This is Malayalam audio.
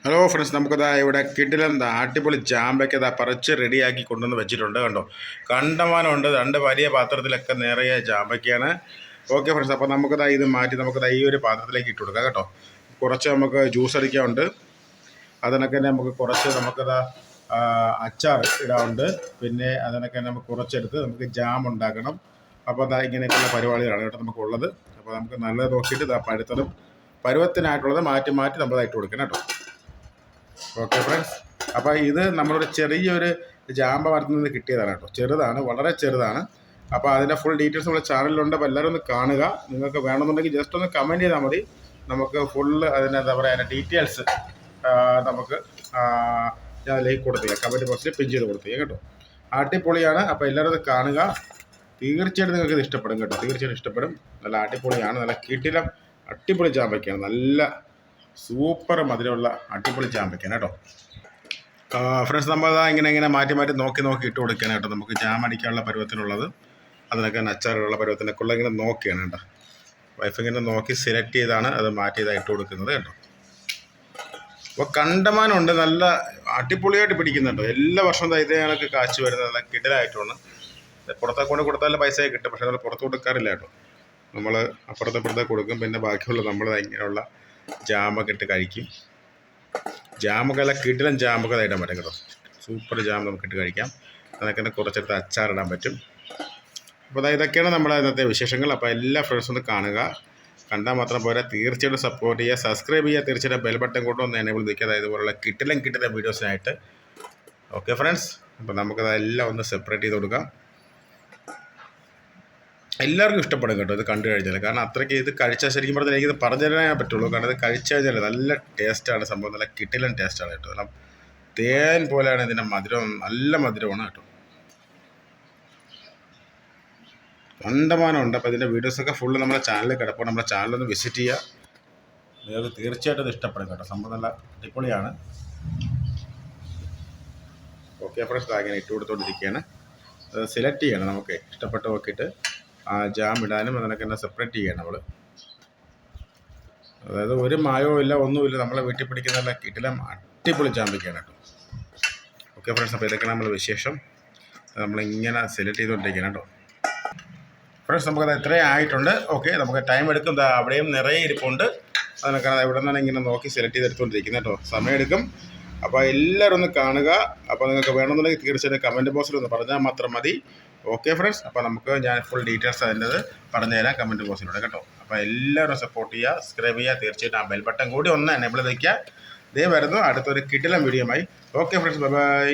ഹലോ ഫ്രണ്ട്സ്, നമുക്കതാ ഇവിടെ കിടിലം അടിപൊളി ജാമ്പയ്ക്ക് പറിച്ച് റെഡിയാക്കി കൊണ്ടുവന്ന് വെച്ചിട്ടുണ്ട്. കണ്ടോ, കണ്ടമാനമുണ്ട്. രണ്ട് വലിയ പാത്രത്തിലൊക്കെ നിറയെ ജാമ്പയ്ക്കാണ്. ഓക്കെ ഫ്രണ്ട്സ്, അപ്പോൾ നമുക്കതാ ഇത് മാറ്റി നമുക്കതാ ഈ ഒരു പാത്രത്തിലേക്ക് ഇട്ട് കൊടുക്കാം കേട്ടോ. കുറച്ച് നമുക്ക് ജ്യൂസ് അടിക്കാനുണ്ട്, അതിനൊക്കെ തന്നെ നമുക്ക് കുറച്ച് നമുക്കതാ അച്ചാർ ഇടാനുണ്ട്. പിന്നെ അതിനൊക്കെ നമുക്ക് കുറച്ചെടുത്ത് നമുക്ക് ജാം ഉണ്ടാക്കണം. അപ്പോൾ അതാ ഇങ്ങനെയൊക്കെയുള്ള പരിപാടികളാണ് കേട്ടോ നമുക്കുള്ളത്. അപ്പോൾ നമുക്ക് നല്ലത് നോക്കിയിട്ട് ഇതാ പഴുത്തതും പരുവത്തിനായിട്ടുള്ളത് മാറ്റി മാറ്റി നമ്മളതായിട്ട് കൊടുക്കണം കേട്ടോ. ഓക്കെ ഫ്രണ്ട്സ്, അപ്പോൾ ഇത് നമ്മളൊരു ചെറിയൊരു ജാമ്പ മരത്തിൽ നിന്ന് കിട്ടിയതാണ് കേട്ടോ. ചെറുതാണ്, വളരെ ചെറുതാണ്. അപ്പോൾ അതിൻ്റെ ഫുൾ ഡീറ്റെയിൽസ് നമ്മുടെ ചാനലിലുണ്ട്. അപ്പോൾ എല്ലാവരും ഒന്ന് കാണുക. നിങ്ങൾക്ക് വേണമെന്നുണ്ടെങ്കിൽ ജസ്റ്റ് ഒന്ന് കമൻറ്റ് ചെയ്താൽ മതി. നമുക്ക് ഫുള്ള് അതിൻ്റെ എന്താ പറയുക, അതിൻ്റെ ഡീറ്റെയിൽസ് നമുക്ക് ഞാൻ അതിലേക്ക് കൊടുത്തേക്കാം. കമൻറ്റ് ബോക്സിൽ പിൻ ചെയ്ത് കൊടുത്തേക്കാം കേട്ടോ. അടിപൊളിയാണ്. അപ്പോൾ എല്ലാവരും അത് കാണുക. തീർച്ചയായിട്ടും നിങ്ങൾക്ക് ഇത് ഇഷ്ടപ്പെടും കേട്ടോ. തീർച്ചയായിട്ടും ഇഷ്ടപ്പെടും. നല്ല അടിപൊളിയാണ്. നല്ല കിടിലം അടിപൊളി ജാമ്പയ്ക്കാണ്. നല്ല സൂപ്പർ മധുരമുള്ള അടിപൊളി ജാമ്പയ്ക്കാണ് കേട്ടോ. ഫ്രണ്ട്സ്, നമ്മളതാ ഇങ്ങനെ മാറ്റി മാറ്റി നോക്കി ഇട്ട് കൊടുക്കുകയാണ് കേട്ടോ. നമുക്ക് ജാം അടിക്കാനുള്ള പരുവത്തിനുള്ളത്, അതിനൊക്കെ അച്ചാറുള്ള പരുവത്തിനൊക്കെ ഉള്ള ഇങ്ങനെ നോക്കിയാണ് കേട്ടോ. വൈഫ് ഇങ്ങനെ നോക്കി സെലക്ട് ചെയ്താണ് അത് മാറ്റിയതായി ഇട്ട് കൊടുക്കുന്നത് കേട്ടോ. അപ്പോൾ കണ്ടമാനമുണ്ട്. നല്ല അടിപൊളിയായിട്ട് പിടിക്കുന്നുണ്ടോ. എല്ലാ വർഷവും ഇതേ കണക്ക് കാശ് വരുന്നത് നല്ല കിടലായിട്ടാണ്. പുറത്തൊക്കെ കൊണ്ട് കൊടുത്താലും പൈസ കിട്ടും, പക്ഷേ നമ്മൾ പുറത്ത് കൊടുക്കാറില്ല കേട്ടോ. നമ്മൾ അപ്പുറത്തേക്ക് കൊടുക്കും. പിന്നെ ബാക്കിയുള്ള നമ്മൾ ഇങ്ങനെയുള്ള ജാമൊക്കെ ഇട്ട് കഴിക്കും. ജാമൊക്കെ അല്ല കിടിലൻ ജാമൊക്കെ ഇടാൻ പറ്റും കേട്ടോ. സൂപ്പർ ജാം നമുക്കിട്ട് കഴിക്കാം. അതൊക്കെ തന്നെ കുറച്ചെടുത്ത് അച്ചാറിടാൻ പറ്റും. അപ്പോൾ ഇതൊക്കെയാണ് നമ്മുടെ ഇന്നത്തെ വിശേഷങ്ങൾ. അപ്പോൾ എല്ലാ ഫ്രണ്ട്സും ഒന്ന് കാണുക. കണ്ടാൽ മാത്രം പോരാ, തീർച്ചയായിട്ടും സപ്പോർട്ട് ചെയ്യുക, സബ്സ്ക്രൈബ് ചെയ്യുക. തീർച്ചയായിട്ടും ബെൽ ബട്ടൺ കൊണ്ടൊന്ന് എനേബിൾ നിൽക്കുക, അതായത് ഇതുപോലുള്ള കിടിലൻ വീഡിയോസിനായിട്ട്. ഓക്കെ ഫ്രണ്ട്സ്, അപ്പോൾ നമുക്കതെല്ലാം ഒന്ന് സെപ്പറേറ്റ് ചെയ്ത് കൊടുക്കാം. എല്ലാവർക്കും ഇഷ്ടപ്പെടും കേട്ടോ ഇത് കണ്ടു കഴിഞ്ഞാൽ. കാരണം അത്രയ്ക്ക് ഇത് കഴിച്ചാൽ ശരിക്കും പറഞ്ഞാൽ എനിക്കിത് പറഞ്ഞു തരാനേ പറ്റുള്ളൂ. കാരണം ഇത് കഴിച്ചു കഴിഞ്ഞാൽ നല്ല ടേസ്റ്റാണ് സംഭവം. നല്ല കിടിലൻ ടേസ്റ്റാണ് കേട്ടോ. കാരണം തേൻ പോലെയാണ് ഇതിൻ്റെ മധുരം. നല്ല മധുരമാണ് കേട്ടോ. കണ്ടമാനമുണ്ട്. അപ്പോൾ ഇതിൻ്റെ വീഡിയോസൊക്കെ ഫുള്ള് നമ്മുടെ ചാനലിൽ കിടപ്പോൾ നമ്മുടെ ചാനലൊന്ന് വിസിറ്റ് ചെയ്യുക. നിങ്ങൾക്ക് തീർച്ചയായിട്ടും ഇത് ഇഷ്ടപ്പെടും കേട്ടോ. സംഭവം നല്ല അടിപൊളിയാണ്. ഓക്കെ ഫ്രണ്ട്സ്, അങ്ങനെ ഇട്ട് കൊടുത്തുകൊണ്ടിരിക്കുകയാണ്. അത് സെലക്ട് ചെയ്യണം നമുക്ക് ഇഷ്ടപ്പെട്ട് നോക്കിയിട്ട് ജാം ഇടാനും അതിനൊക്കെ തന്നെ സെപ്പറേറ്റ് ചെയ്യണം നമ്മൾ. അതായത് ഒരു മായവും ഇല്ല, ഒന്നുമില്ല. നമ്മളെ വീട്ടിൽ പിടിക്കുന്ന നല്ല കിടിലം അടിപൊളി ജാമ്പയ്ക്കാണ് കേട്ടോ. ഓക്കെ ഫ്രണ്ട്സ്, അപ്പോൾ ഇതൊക്കെ നമ്മൾ വിശേഷം. നമ്മളിങ്ങനെ സെലക്ട് ചെയ്തുകൊണ്ടിരിക്കണം കേട്ടോ. ഫ്രണ്ട്സ്, നമുക്കത് എത്രയും ആയിട്ടുണ്ട്. ഓക്കെ, നമുക്ക് ടൈം എടുക്കും. അവിടെയും നിറയെ ഇരിപ്പുണ്ട്. അതിനൊക്കെ ഇവിടെ നിന്നാണ് ഇങ്ങനെ നോക്കി സെലക്ട് ചെയ്തെടുത്തുകൊണ്ടിരിക്കുന്നത് കേട്ടോ. സമയമെടുക്കും. അപ്പോൾ എല്ലാവരും ഒന്ന് കാണുക. അപ്പോൾ നിങ്ങൾക്ക് വേണമെന്നുണ്ടെങ്കിൽ തീർച്ചയായിട്ടും കമൻറ്റ് ബോക്സിൽ ഒന്ന് പറഞ്ഞാൽ മാത്രം മതി. ഓക്കെ ഫ്രണ്ട്സ്, അപ്പോൾ നമുക്ക് ഞാൻ ഫുൾ ഡീറ്റെയിൽസ് അതിൻ്റെ പറഞ്ഞുതരാം കമൻറ്റ് ബോക്സിലൂടെ കേട്ടോ. അപ്പോൾ എല്ലാവരും സപ്പോർട്ട് ചെയ്യുക, സബ്സ്ക്രൈബ് ചെയ്യുക. തീർച്ചയായിട്ടും ആ ബെൽ ബട്ടൺ കൂടി ഒന്ന് എനേബിൾ വയ്ക്കുക. ഇതേ വരുന്നു അടുത്തൊരു കിടിലൻ വീഡിയോയുമായി. Okay friends, bye bye.